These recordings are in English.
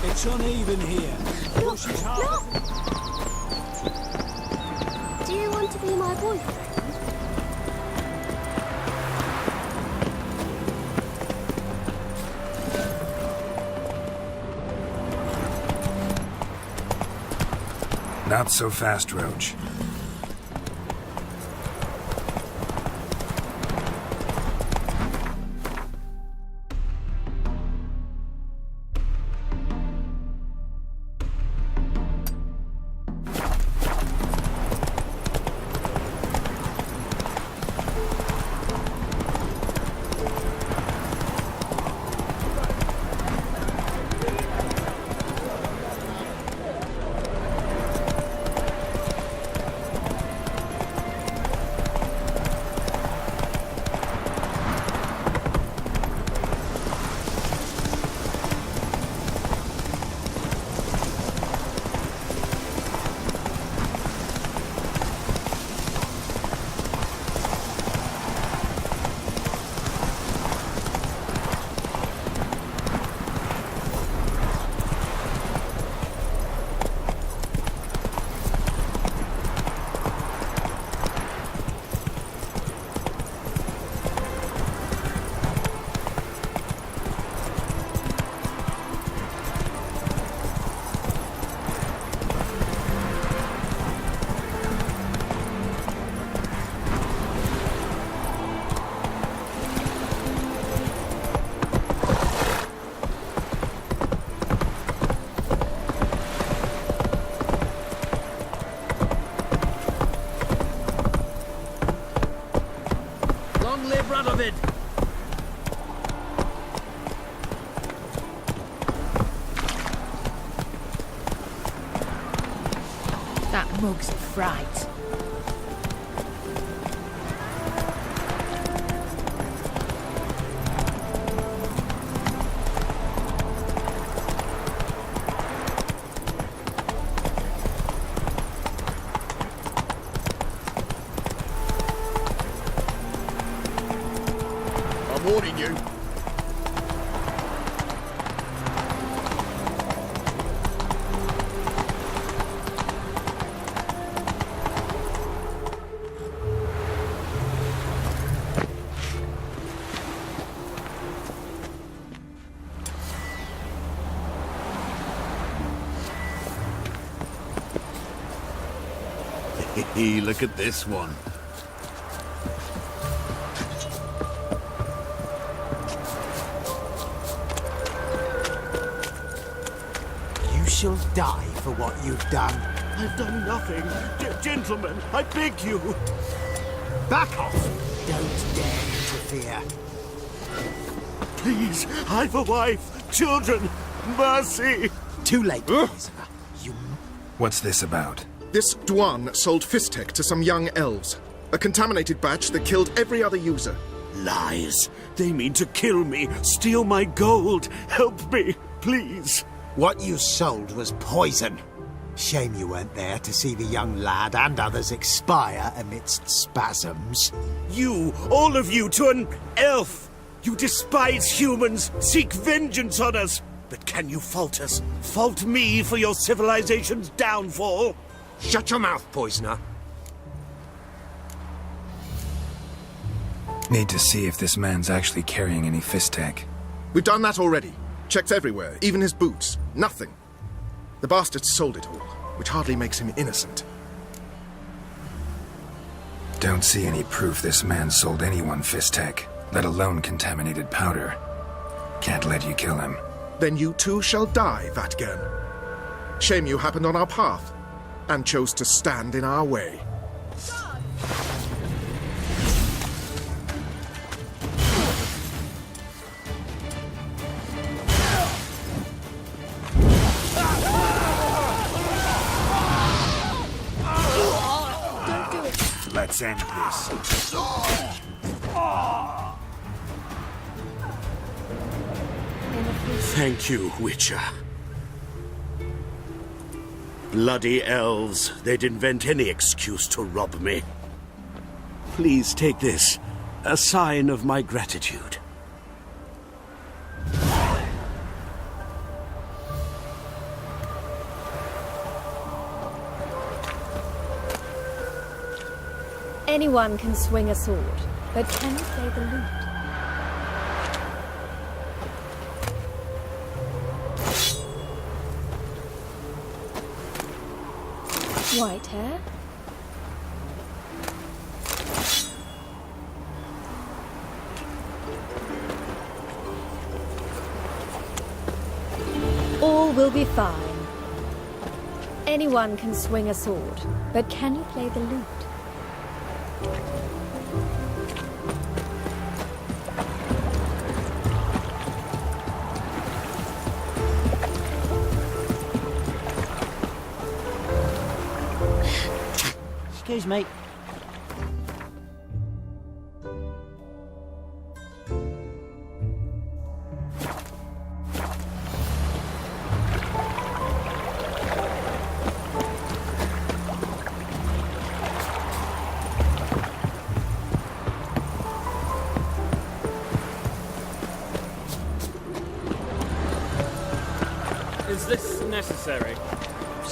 It's uneven here. No, no! Do you want to be my boyfriend? Not so fast, Roach. That mug's a fright. I'm warning you. Look at this one. You shall die for what you've done. I've done nothing. Gentlemen, I beg you. Back off! Don't dare interfere. Please, I've a wife, children. Mercy. Too late, prisoner. You... What's this about? This dh'oine sold Fistek to some young elves. A contaminated batch that killed every other user. Lies. They mean to kill me, steal my gold. Help me, please. What you sold was poison. Shame you weren't there to see the young lad and others expire amidst spasms. You, all of you, to an elf. You despise humans, seek vengeance on us. But can you fault us? Fault me for your civilization's downfall? Shut your mouth, poisoner. Need to see if this man's actually carrying any Fistek. We've done that already. Checked everywhere, even his boots. Nothing. The bastard sold it all, which hardly makes him innocent. Don't see any proof this man sold anyone Fistek. let alone contaminated powder. Can't let you kill him. Then you too shall die, Vatgen. Shame you happened on our path, and chose to stand in our way. Let's end this. Thank you, Witcher. Bloody elves, they'd invent any excuse to rob me. Please take this, a sign of my gratitude. Anyone can swing a sword, but can you play the lute? White hair? All will be fine. Anyone can swing a sword, but can you play the lute? Excuse me. Is this necessary?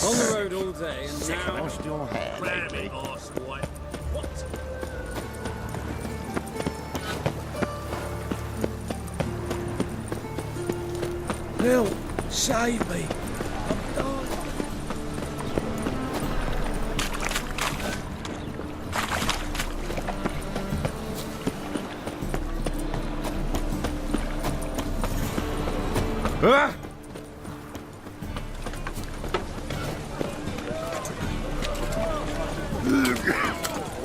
On the road all day and now... Lost your hair lately. What? Help! Save me! Ah!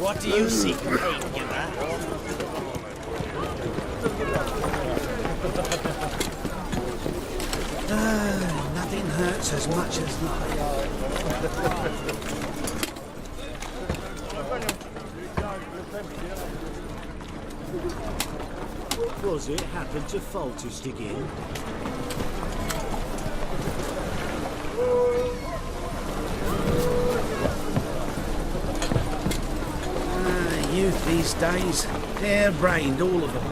What do you seek, pain, Nothing hurts as much as life. What was it happened to Faltus again? Youth these days, hair-brained, all of them.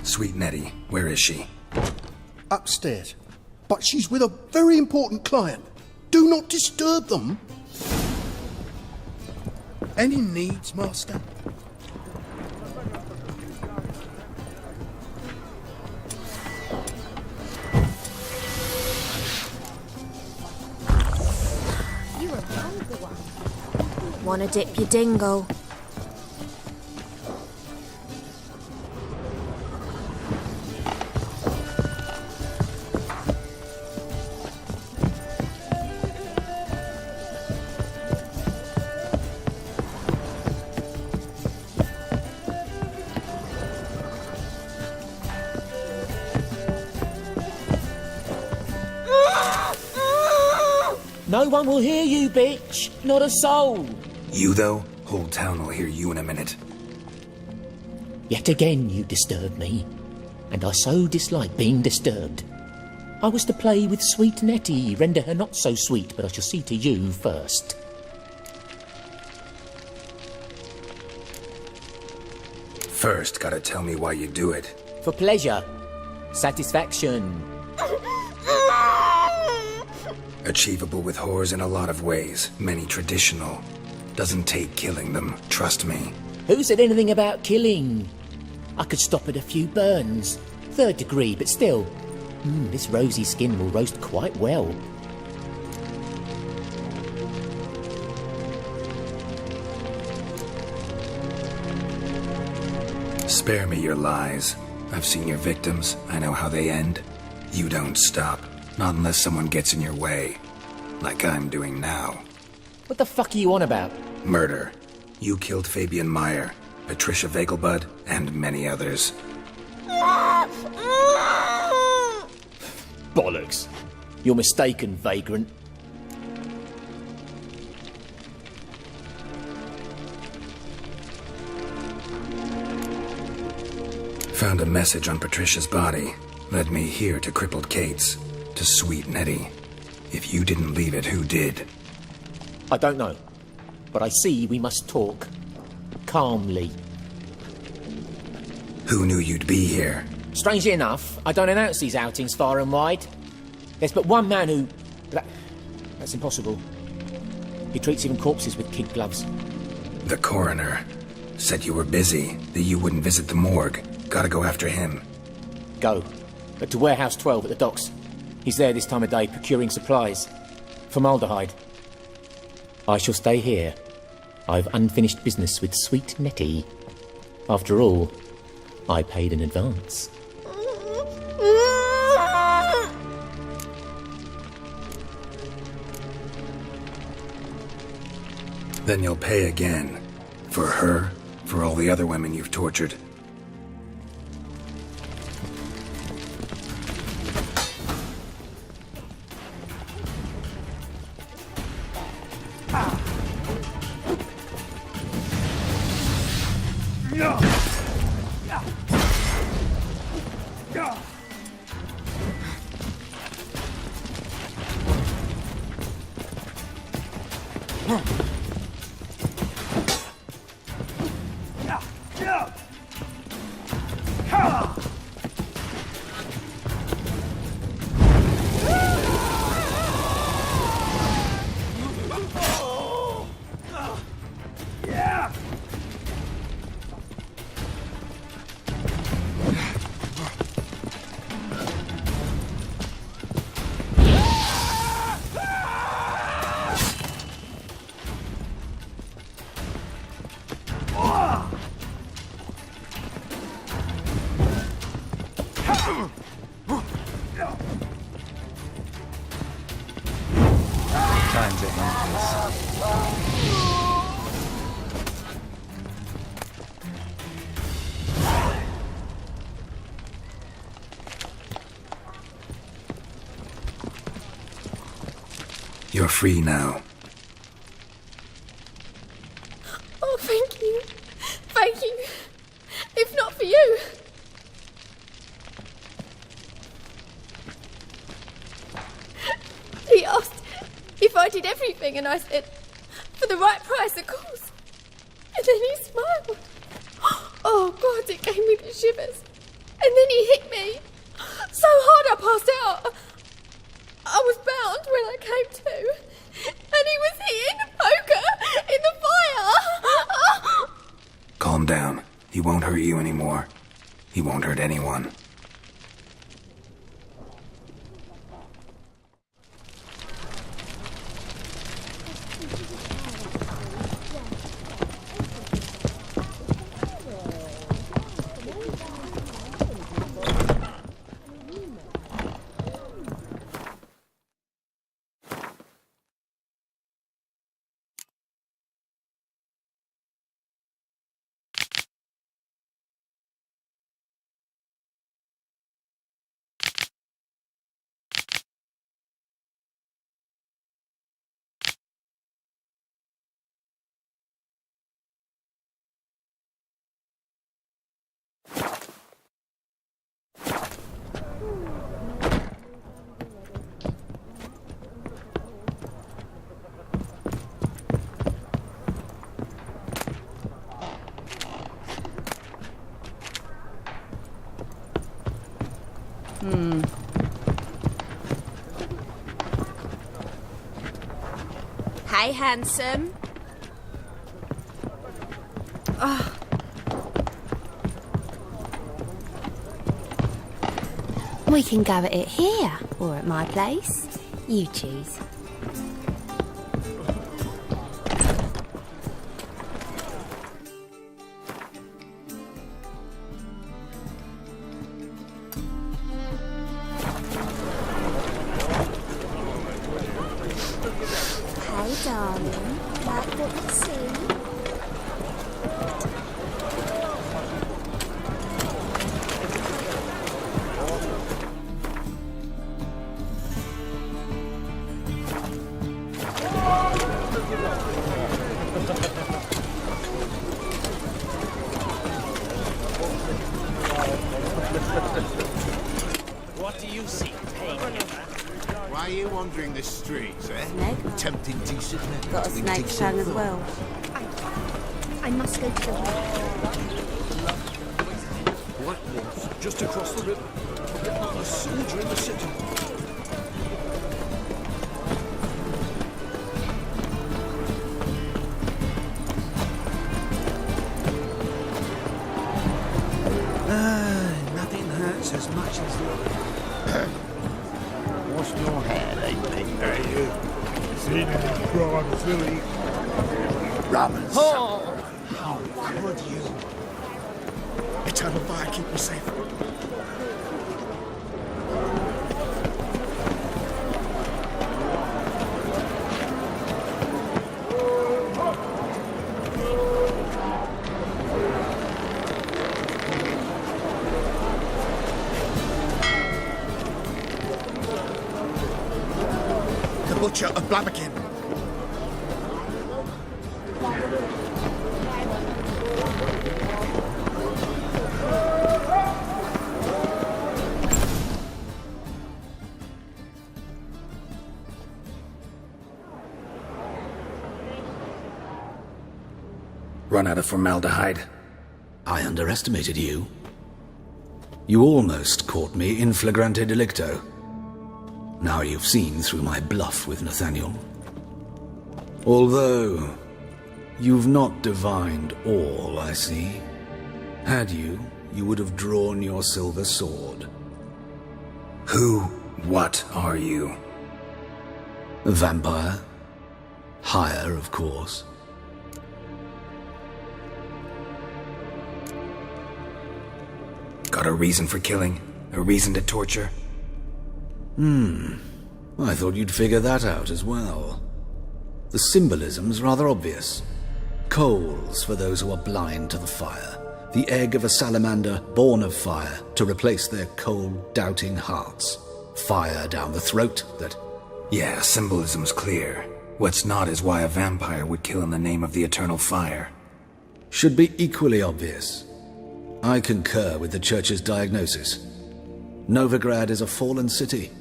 Sweet Nettie, where is she? Upstairs. But she's with a very important client. Do not disturb them. Any needs, Master? You were the one. Wanna dip your dingo? No one will hear you, bitch. Not a soul. You, though? Whole town will hear you in a minute. Yet again you disturb me, and I so dislike being disturbed. I was to play with sweet Nettie, render her not so sweet, but I shall see to you first. First, gotta tell me why you do it. For pleasure. Satisfaction. Achievable with whores in a lot of ways, many traditional. Doesn't take killing them, trust me. Who said anything about killing? I could stop at a few burns. 3rd degree, but still. This rosy skin will roast quite well. Spare me your lies. I've seen your victims. I know how they end. You don't stop. Not unless someone gets in your way. Like I'm doing now. What the fuck are you on about? Murder. You killed Fabian Meyer, Patricia Vegelbud, and many others. Bollocks. You're mistaken, vagrant. Found a message on Patricia's body. Led me here to crippled Kate's. To sweet Nettie. If you didn't leave it, who did? I don't know. But I see we must talk. Calmly. Who knew you'd be here? Strangely enough, I don't announce these outings far and wide. There's but one man who... That's impossible. He treats even corpses with kid gloves. The coroner. Said you were busy, that you wouldn't visit the morgue. Gotta go after him. Go. But to Warehouse 12 at the docks. He's there this time of day procuring supplies. Formaldehyde. I shall stay here. I've unfinished business with sweet Nettie. After all, I paid in advance. Then you'll pay again. For her, for all the other women you've tortured. You're free now. Oh, thank you. Thank you. If not for you. He asked if I did everything, and I said, for the right price, of course. And then he smiled. Oh, God, it gave me the shivers. And then he hit me so hard I passed out. I was bound when I came to, and he was hitting the poker in the fire. Calm down. He won't hurt you anymore. He won't hurt anyone. Hey, handsome. Oh. We can go at it here, or at my place. You choose. darling. Like what you see? What do you see, pagan? Why are you wandering the streets, eh? Snake. Tempting decent men. Got a doing snake decent tongue as things. well. I must go to the Blackmore's just across the river. Not a soldier in the city. Nothing hurts as much as love. Wash your hair, lately. Are you? Seen any crimes, Willie? Rubbers. Oh! How could you? Eternal fire, keep me safe. The Butcher of Blaviken. Run out of formaldehyde. I underestimated you. You almost caught me in flagrante delicto. Now you've seen through my bluff with Nathaniel. Although, you've not divined all, I see. Had you, you would have drawn your silver sword. What are you? A vampire. Higher, of course. Got a reason for killing? A reason to torture? I thought you'd figure that out as well. The symbolism's rather obvious. Coals for those who are blind to the fire. The egg of a salamander born of fire to replace their cold, doubting hearts. Fire down the throat that... Yeah, symbolism's clear. What's not is why a vampire would kill in the name of the eternal fire. should be equally obvious. I concur with the Church's diagnosis. Novigrad is a fallen city.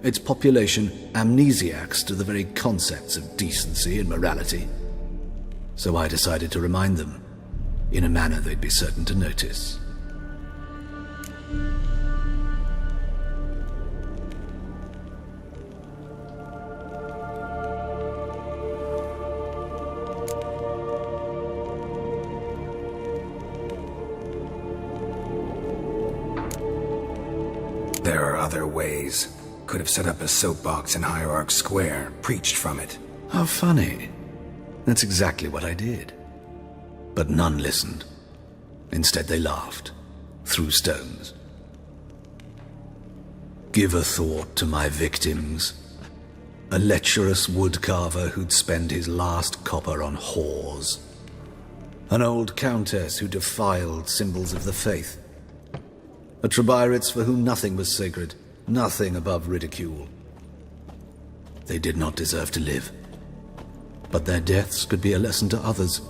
Its population amnesiacs to the very concepts of decency and morality. So I decided to remind them, in a manner they'd be certain to notice. There are other ways. Could have set up a soapbox in Hierarch Square, preached from it. How funny. That's exactly what I did. But none listened. Instead they laughed, threw stones. Give a thought to my victims. A lecherous woodcarver who'd spend his last copper on whores. An old countess who defiled symbols of the faith. A Trebirates for whom nothing was sacred, nothing above ridicule. They did not deserve to live. But their deaths could be a lesson to others.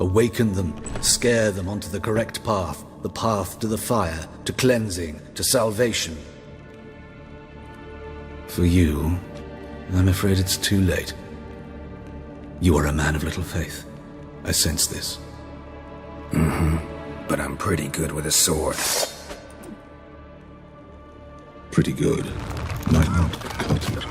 Awaken them, scare them onto the correct path, the path to the fire, to cleansing, to salvation. For you, I'm afraid it's too late. You are a man of little faith. I sense this. But I'm pretty good with a sword. Pretty good. Might not cut it.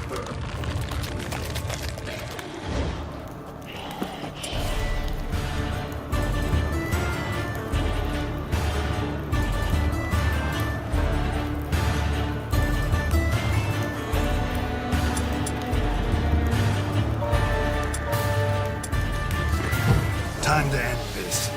Time to end this.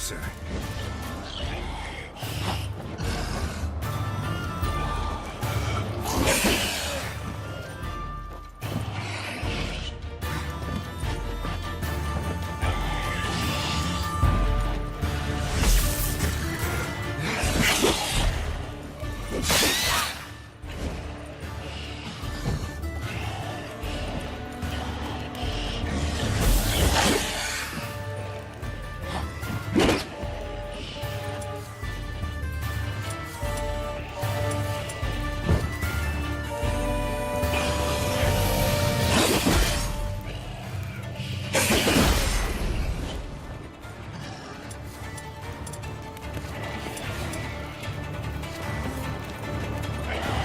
closer.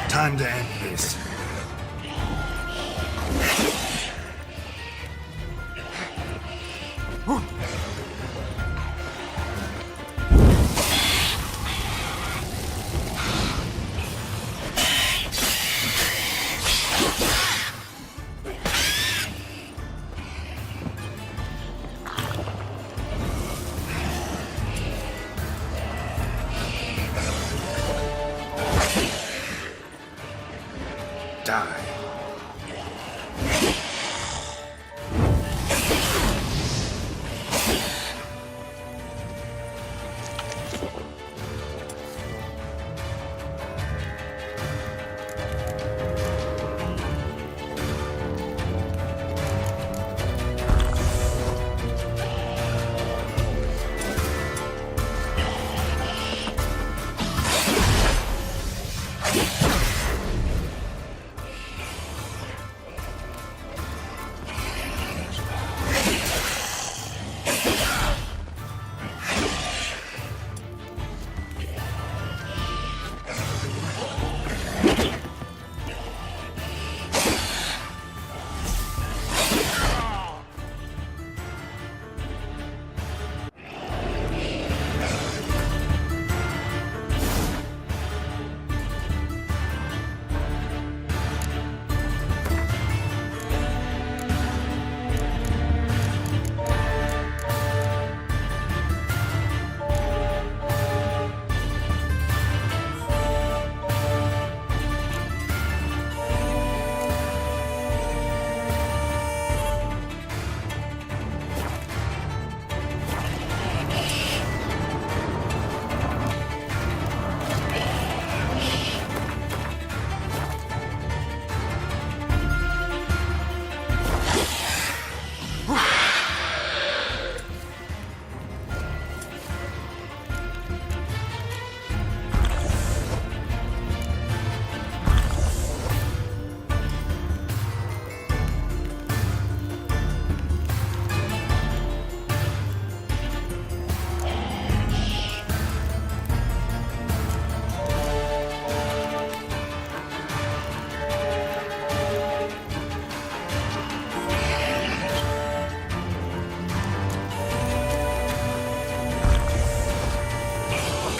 Time to end this. Die.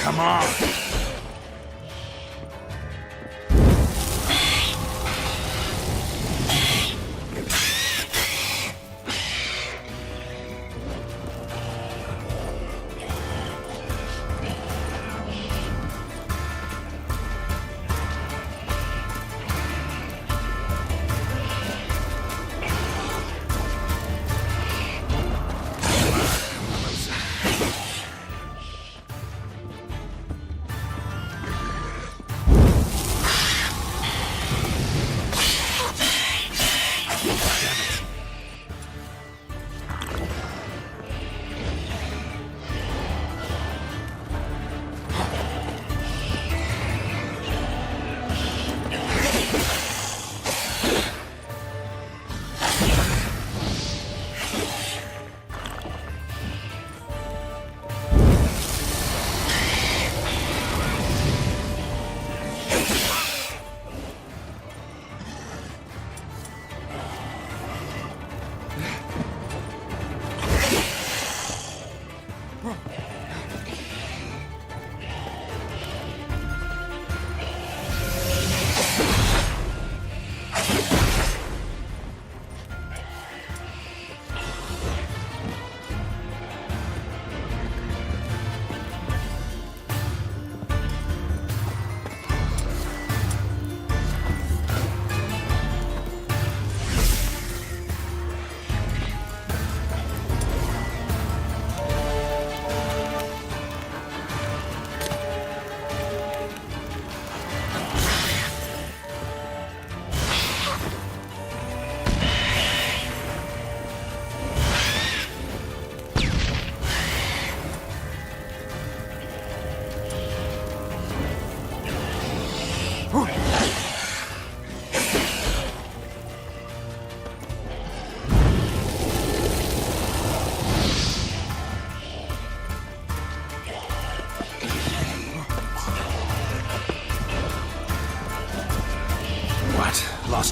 Come on!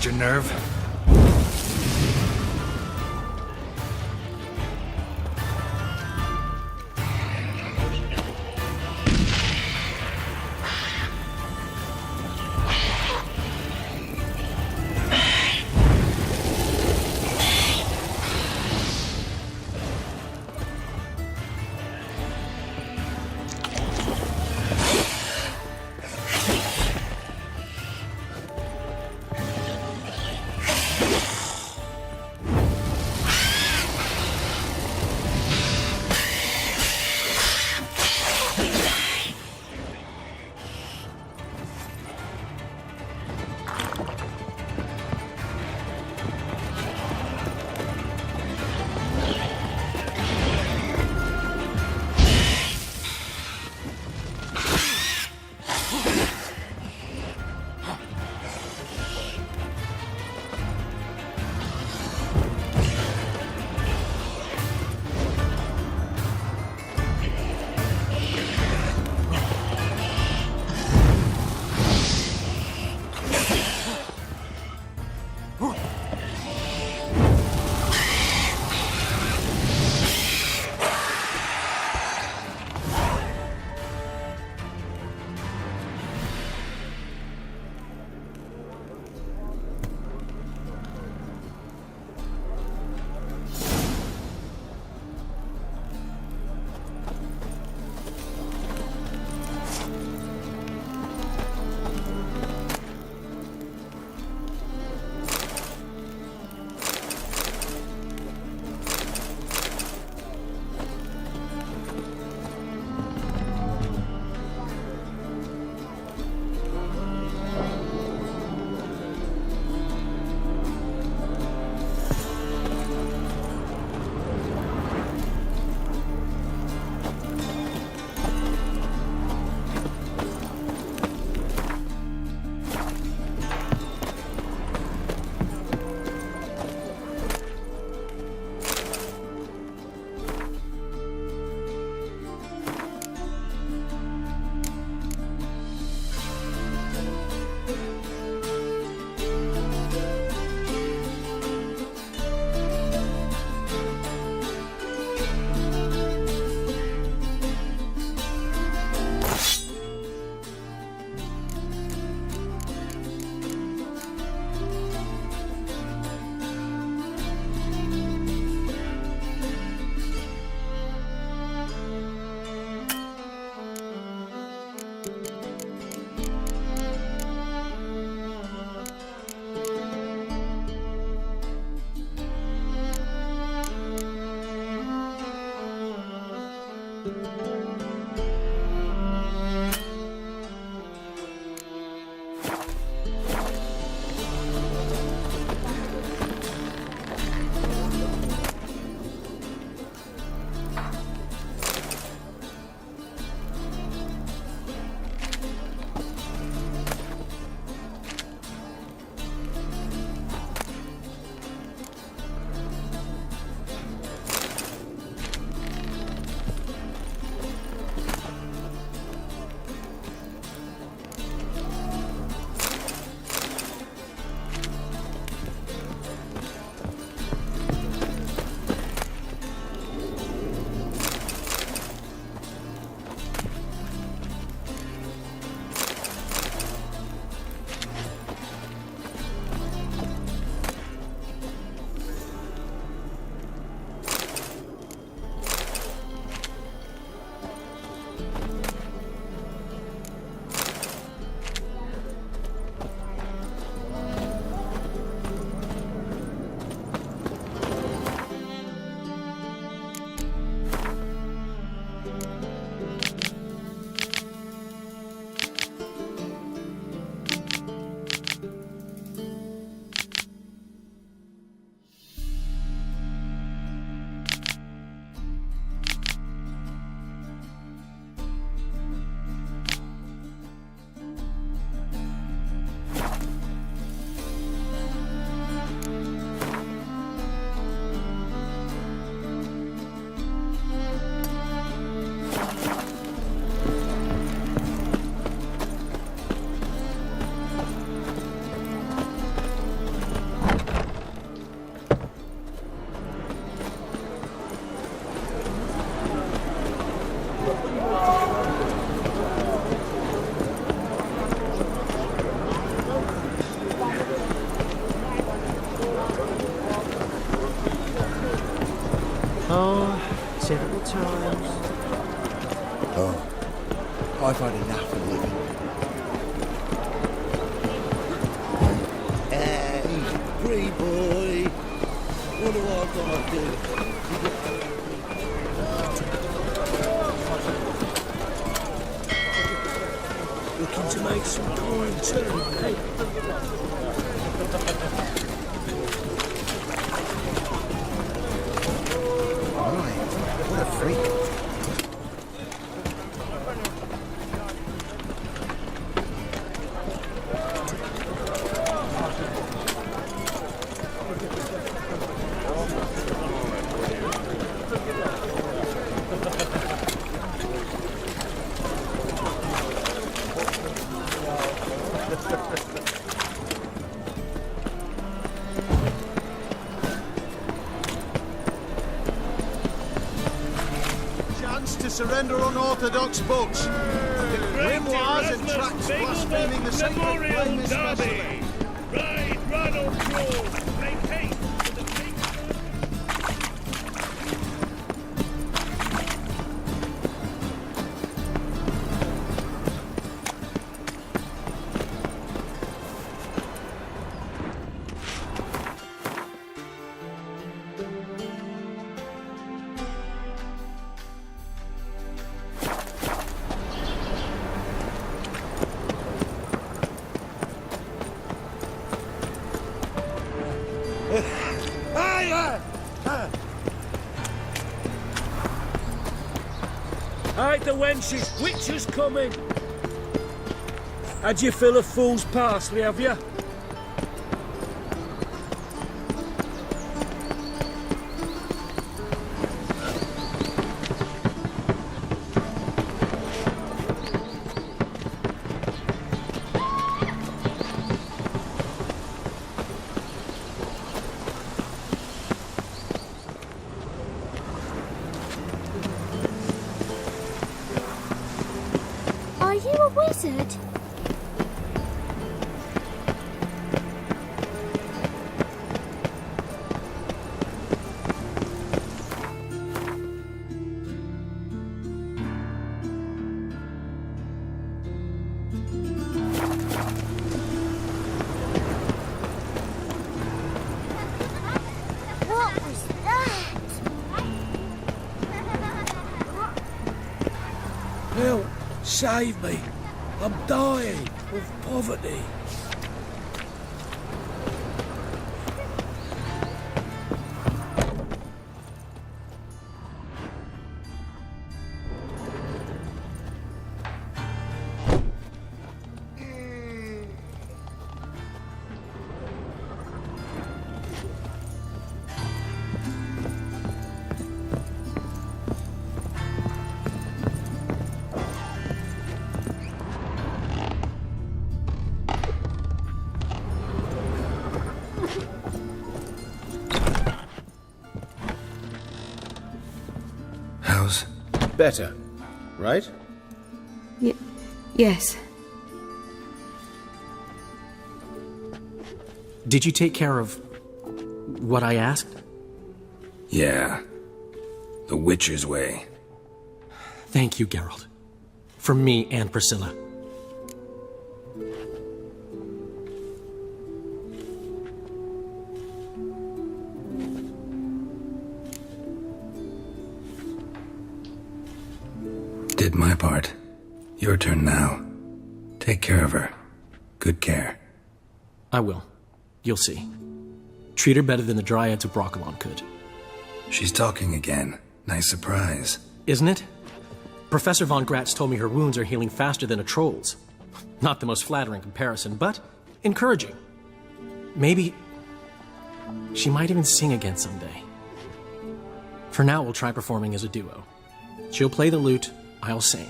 your nerve? Oh, typical times. Oh, I've had enough of living. Hey, free boy. What do I gotta do? Looking to make some coin too, eh? Right, what a freak. Chance to surrender unorthodox books. Grimoires and tracts blaspheming the sacred flame especially. Ride, run or crawl. Make haste to the big... Alright, the wenches, witches coming. Had you fill a fool's parsley, have you? Are you a wizard? What was that? Help! Save me! I'm dying of poverty. How's... Better, right? Yes. Did you take care of what I asked? Yeah. The Witcher's way. Thank you, Geralt. From me and Priscilla. Did my part. Your turn now. Take care of her. Good care. I will. You'll see. Treat her better than the Dryads of Broccolon could. She's talking again. Nice surprise. Isn't it? Professor Von Gratz told me her wounds are healing faster than a troll's. Not the most flattering comparison, but encouraging. Maybe she might even sing again someday. For now, we'll try performing as a duo. She'll play the lute, I'll sing.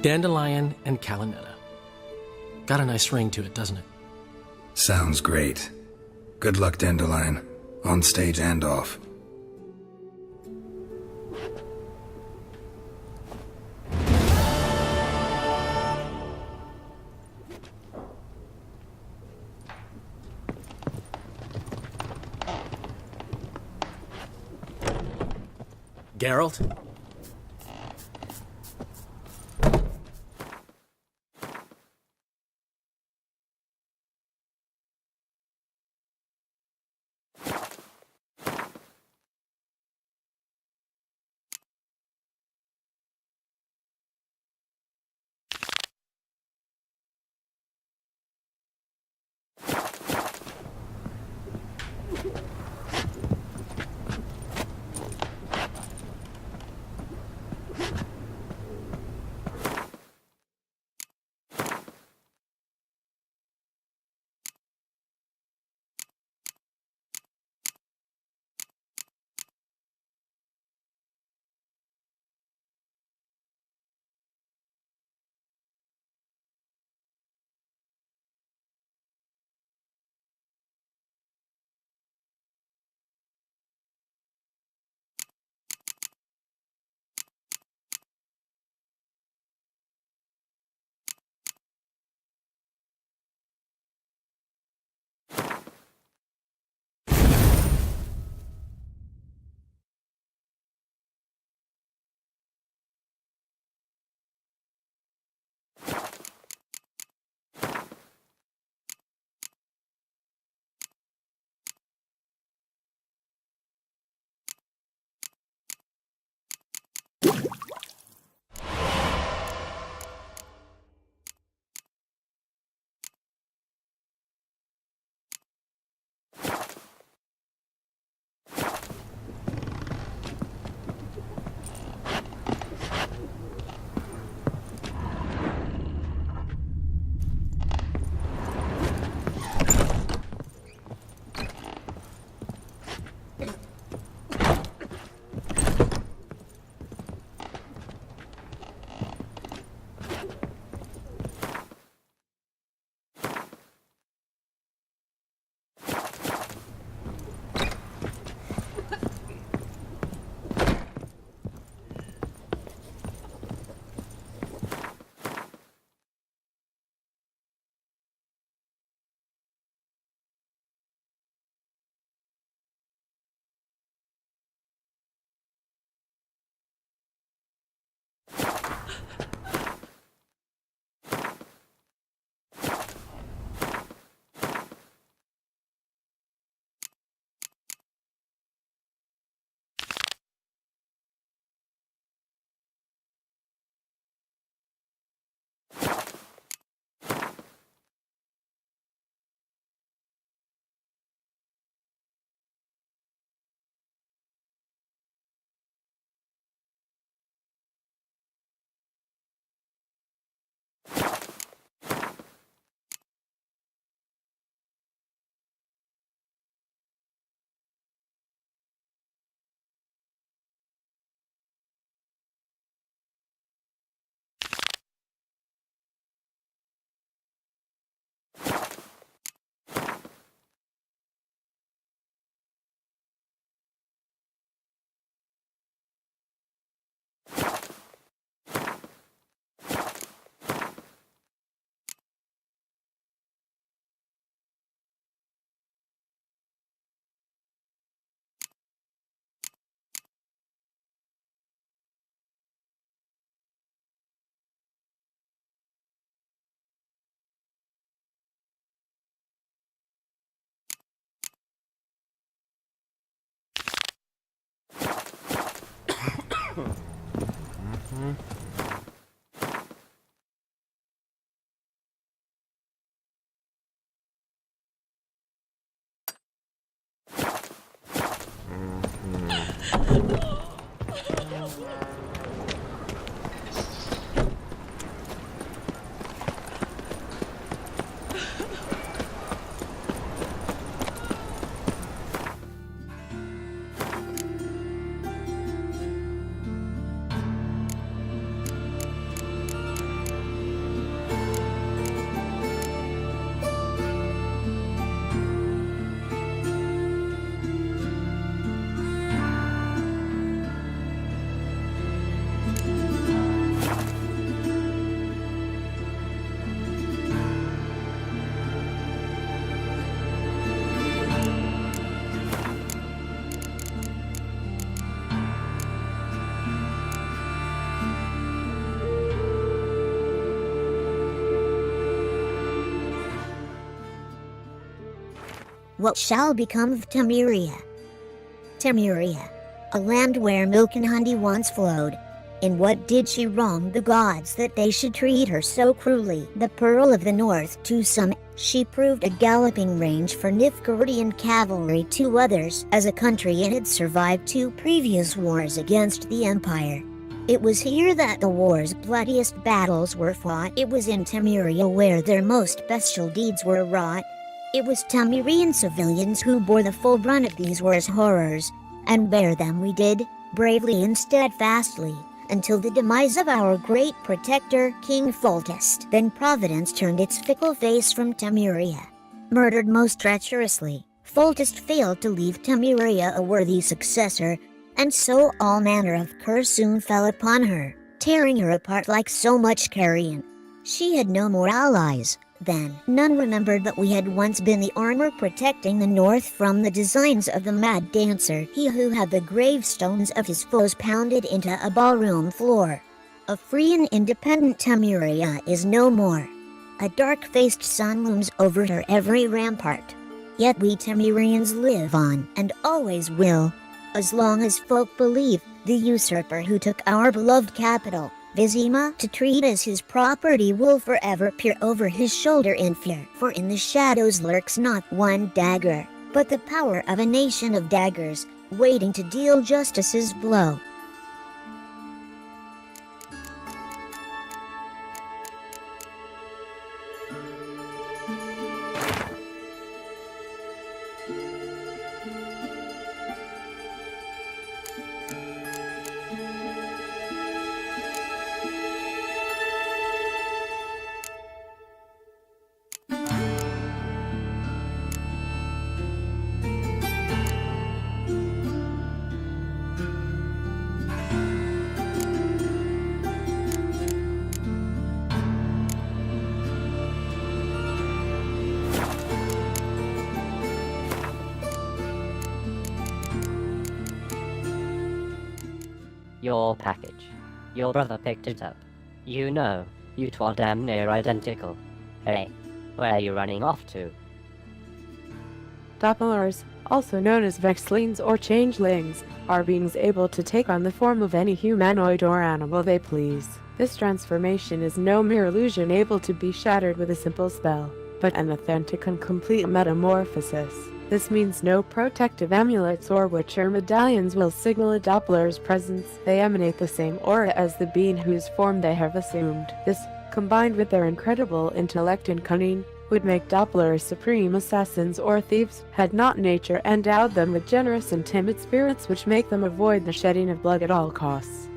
Dandelion and Calinetta. Got a nice ring to it, doesn't it? Sounds great. Good luck, Dandelion. On stage and off. Geralt? what shall become of Temeria? Temeria, a land where milk and honey once flowed. In what did she wrong the gods that they should treat her so cruelly? The Pearl of the North to some, she proved a galloping range for Nilfgaardian cavalry to others, as a country it had survived 2 previous wars against the Empire. It was here that the war's bloodiest battles were fought. It was in Temeria where their most bestial deeds were wrought. It was Temerian civilians who bore the full brunt of these war's horrors, and bear them we did, bravely and steadfastly, until the demise of our great protector, King Foltest. Then Providence turned its fickle face from Temeria. Murdered most treacherously, Foltest failed to leave Temeria a worthy successor, and so all manner of curse soon fell upon her, tearing her apart like so much carrion. She had no more allies. Then, none remembered that we had once been the armor protecting the north from the designs of the mad dancer, he who had the gravestones of his foes pounded into a ballroom floor. A free and independent Temeria is no more. A dark-faced sun looms over her every rampart. Yet we Temerians live on, and always will, as long as folk believe the usurper who took our beloved capital, Vizima, to treat as his property will forever peer over his shoulder in fear. For in the shadows lurks not one dagger, but the power of a nation of daggers, waiting to deal justice's blow. Your package. Your brother picked it up. You know, you two are damn near identical. Hey, where are you running off to? Doppelers, also known as vexlings or changelings, are beings able to take on the form of any humanoid or animal they please. This transformation is no mere illusion able to be shattered with a simple spell, but an authentic and complete metamorphosis. This means no protective amulets or witcher medallions will signal a Doppler's presence. They emanate the same aura as the being whose form they have assumed. This, combined with their incredible intellect and cunning, would make Dopplers supreme assassins or thieves, had not nature endowed them with generous and timid spirits which make them avoid the shedding of blood at all costs.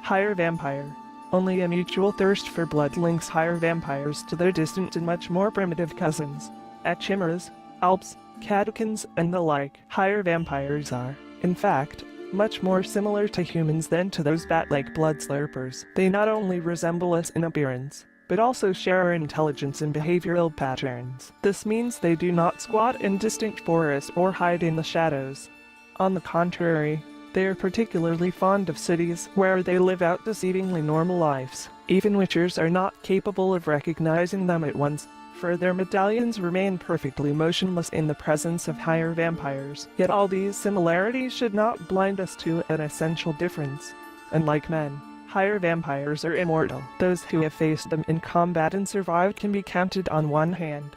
Higher Vampire. Only a mutual thirst for blood links higher vampires to their distant and much more primitive cousins. At chimeras, alps, catechins, and the like, higher vampires are, in fact, much more similar to humans than to those bat-like blood slurpers. They not only resemble us in appearance, but also share our intelligence and behavioral patterns. This means they do not squat in distant forests or hide in the shadows. On the contrary, they are particularly fond of cities where they live out deceivingly normal lives. Even witchers are not capable of recognizing them at once, for their medallions remain perfectly motionless in the presence of higher vampires. Yet all these similarities should not blind us to an essential difference. Unlike men, higher vampires are immortal. Those who have faced them in combat and survived can be counted on one hand.